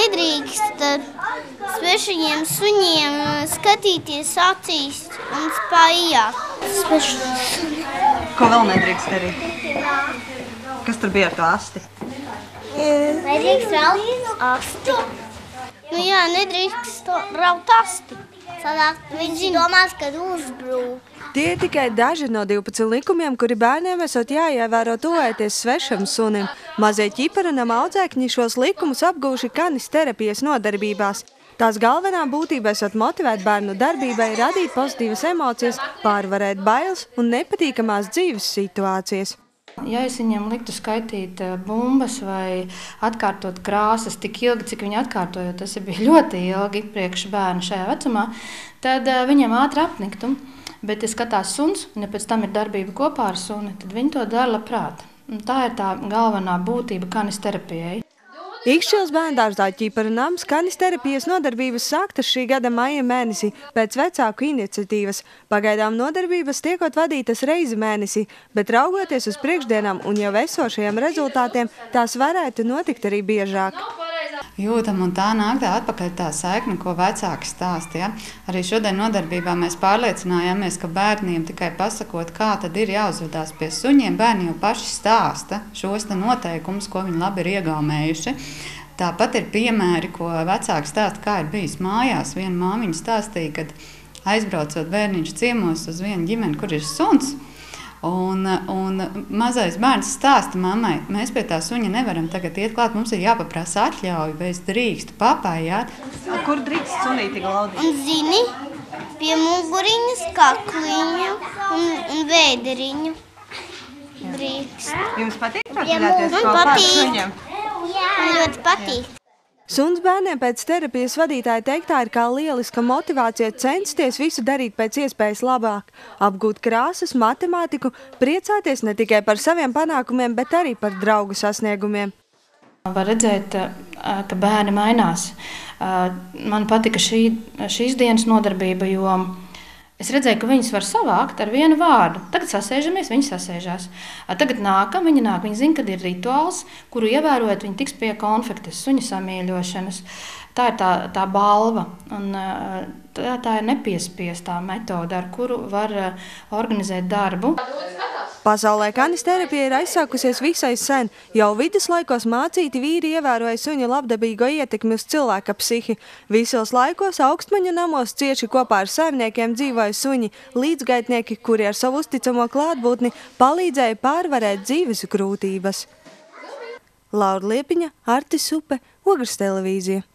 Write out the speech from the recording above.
nedrīkst svešajiem suņiem skatīties acīs un spājāt. Ko vēl nedrīkst darīt? Kas tur bija ar to asti? Nedrīkst raut asti. Nu jā, nedrīkst raut asti. Sanāk, viņš domās, ka uzbrūk. Tie ir tikai daži no 12 likumiem, kuri bērniem esot jāievēro tuvojoties svešam sunim. Mazie ķiparanam audzēkņi šos likumus apgūši kanisterapijas nodarbībās. Tās galvenā būtība esot motivēt bērnu darbībai, radīt pozitīvas emocijas, pārvarēt bailes un nepatīkamās dzīves situācijas. Ja es viņiem liktu skaitīt bumbas vai atkārtot krāsas tik ilgi, cik viņi atkārtoja, tas bija ļoti ilgi priekš bērnu šajā vecumā, tad viņiem ātri apniktu. Bet, ja skatās suns, un ja pēc tam ir darbība kopā ar suni, tad viņi to dara labprāt. Un tā ir tā galvenā būtība kanisterapijai. Ikšķils bērndārzā Ķiparanams kanisterapijas nodarbības sāktas šī gada maija mēnesī pēc vecāku iniciatīvas. Pagaidām nodarbības tiekot vadītas reizi mēnesī, bet raugoties uz priekšdienām un jau esošajiem rezultātiem, tās varētu notikt arī biežāk. Jūtam, un tā nāk tā atpakaļ tā saikne, ko vecāki stāsta. Ja? Arī šodien nodarbībā mēs pārliecinājāmies, ka bērniem tikai pasakot, kā tad ir jāuzvedās pie suņiem, bērni jau paši stāsta šos noteikumus, ko viņi labi ir iegaumējuši. Tāpat ir piemēri, ko vecāki stāsta, kā ir bijis mājās. Viena māmiņa stāstīja, kad aizbraucot bērniņš ciemos uz vienu ģimeni, kur ir suns, un mazais bērns stāsta mammai, mēs pie tā suņa nevaram tagad iet klāt, mums ir jāpaprasa atļauju, vai es drīkstu papājāt. Kur drīkst sunīti glaudīt? Un zini, pie muguriņas, kakliņa un vēderiņa drīkst. Jums patīk atļauties kopā ar suņiem? Man ļoti patīk. Suns bērniem pēc terapijas vadītāja teiktā ir kā lieliska motivācija censties visu darīt pēc iespējas labāk, apgūt krāsas, matemātiku, priecāties ne tikai par saviem panākumiem, bet arī par draugu sasniegumiem. Var redzēt, ka bērni mainās. Man patika šīs dienas nodarbība, jo es redzēju, ka viņas var savākt ar vienu vārdu. Tagad sasēžamies, viņi sasēžās. Tagad nākam, viņi nāk. Viņi zina, kad ir rituāls, kuru ievērojot, viņi tiks pie konfektes, suņa samīļošanas. Tā ir tā balva. Un tā ir nepiespiestā metode, ar kuru var organizēt darbu. Pasaulē kanisterapija ir aizsākusies visai sen. Jau viduslaikos mācīti vīri ievēroja suņa labdabīgo ietekmi uz cilvēka psihi. Visos laikos augstmaņu namos cieši kopā ar saimniekiem dzīvoja suņi, līdzgaitnieki, kuri ar savu uzticamo klātbūtni palīdzēja pārvarēt dzīves grūtības. Laura Liepiņa, Artis Upe, Ogres televīzija.